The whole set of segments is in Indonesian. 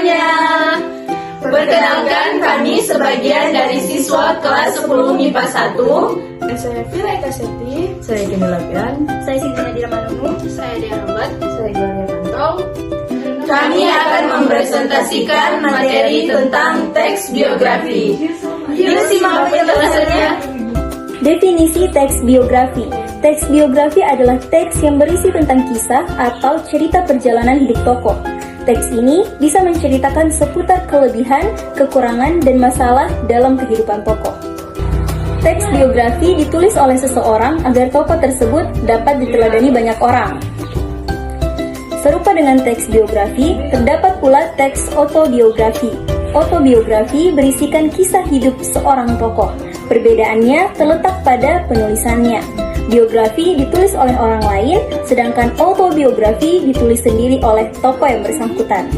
semuanya. Perkenalkan, kami sebagian dari siswa kelas 10 MIPA 1. Saya Fira Eka Seti. Saya Gini Lapian. Saya Sinta Nadira Manunu. Saya Dia Rahmat. Saya Gloria Kantong. Kami akan mempresentasikan materi tentang teks biografi. Yuk simak penjelasannya. Definisi teks biografi. Teks biografi adalah teks yang berisi tentang kisah atau cerita perjalanan hidup tokoh. Teks ini bisa menceritakan seputar kelebihan, kekurangan, dan masalah dalam kehidupan tokoh. Teks biografi ditulis oleh seseorang agar tokoh tersebut dapat diteladani banyak orang. Serupa dengan teks biografi, terdapat pula teks autobiografi. Autobiografi berisikan kisah hidup seorang tokoh. Perbedaannya terletak pada penulisannya. Biografi ditulis oleh orang lain, sedangkan autobiografi ditulis sendiri oleh tokoh yang bersangkutan.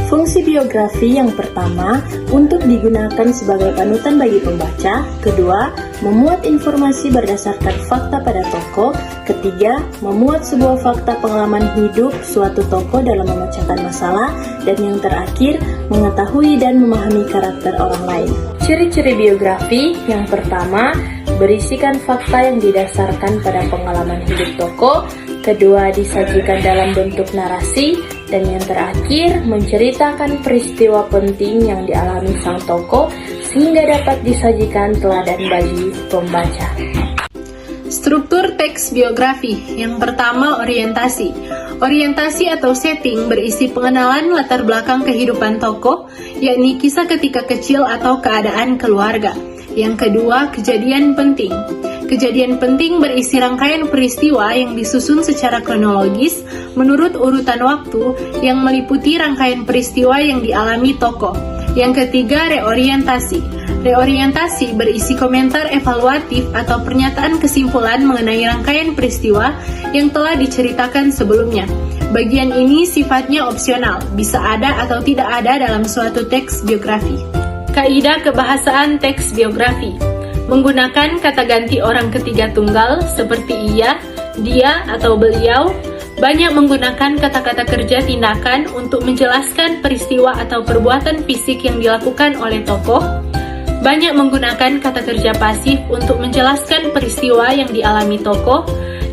Fungsi biografi yang pertama, untuk digunakan sebagai panutan bagi pembaca. Kedua, memuat informasi berdasarkan fakta pada tokoh. Ketiga, memuat sebuah fakta pengalaman hidup suatu tokoh dalam memecahkan masalah. Dan yang terakhir, mengetahui dan memahami karakter orang lain. Ciri-ciri biografi yang pertama, berisikan fakta yang didasarkan pada pengalaman hidup tokoh. Kedua, disajikan dalam bentuk narasi. Dan yang terakhir, menceritakan peristiwa penting yang dialami sang tokoh sehingga dapat disajikan teladan bagi pembaca. Struktur teks biografi. Yang pertama, orientasi. Orientasi atau setting berisi pengenalan latar belakang kehidupan tokoh, yakni kisah ketika kecil atau keadaan keluarga. Yang kedua, kejadian penting. Kejadian penting berisi rangkaian peristiwa yang disusun secara kronologis menurut urutan waktu yang meliputi rangkaian peristiwa yang dialami tokoh. Yang ketiga, reorientasi. Reorientasi berisi komentar evaluatif atau pernyataan kesimpulan mengenai rangkaian peristiwa yang telah diceritakan sebelumnya. Bagian ini sifatnya opsional, bisa ada atau tidak ada dalam suatu teks biografi. Kaidah kebahasaan teks biografi. Menggunakan kata ganti orang ketiga tunggal seperti ia, dia, atau beliau. Banyak menggunakan kata-kata kerja tindakan untuk menjelaskan peristiwa atau perbuatan fisik yang dilakukan oleh tokoh. Banyak menggunakan kata kerja pasif untuk menjelaskan peristiwa yang dialami tokoh.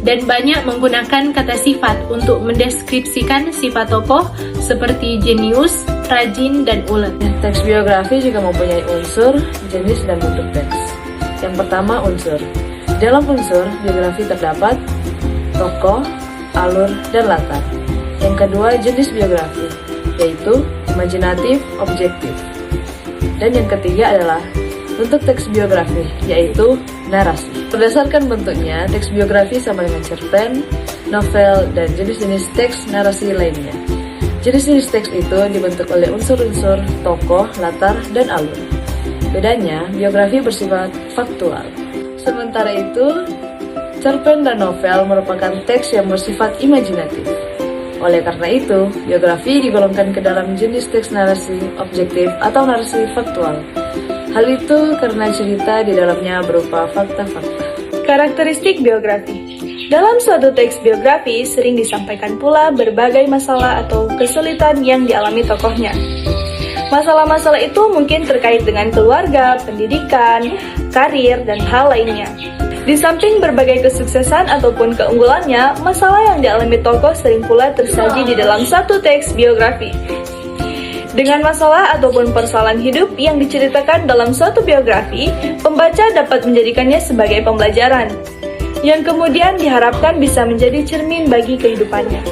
Dan banyak menggunakan kata sifat untuk mendeskripsikan sifat tokoh seperti jenius, rajin, dan ulet. Teks biografi juga mempunyai unsur, jenis, dan bentuk teks. Yang pertama, unsur. Dalam unsur biografi terdapat tokoh, alur, dan latar. Yang kedua, jenis biografi, yaitu imajinatif, objektif. Dan yang ketiga adalah bentuk teks biografi, yaitu narasi. Berdasarkan bentuknya, teks biografi sama dengan cerpen, novel, dan jenis-jenis teks narasi lainnya. Jenis-jenis teks itu dibentuk oleh unsur-unsur tokoh, latar, dan alur. Bedanya, biografi bersifat faktual. Sementara itu, cerpen dan novel merupakan teks yang bersifat imajinatif. Oleh karena itu, biografi digolongkan ke dalam jenis teks narasi objektif atau narasi faktual. Hal itu karena cerita di dalamnya berupa fakta-fakta. Karakteristik biografi. Dalam suatu teks biografi sering disampaikan pula berbagai masalah atau kesulitan yang dialami tokohnya. Masalah-masalah itu mungkin terkait dengan keluarga, pendidikan, karir, dan hal lainnya. Di samping berbagai kesuksesan ataupun keunggulannya, masalah yang dialami tokoh sering pula tersaji di dalam satu teks biografi. Dengan masalah ataupun persoalan hidup yang diceritakan dalam suatu biografi, pembaca dapat menjadikannya sebagai pembelajaran, yang kemudian diharapkan bisa menjadi cermin bagi kehidupannya.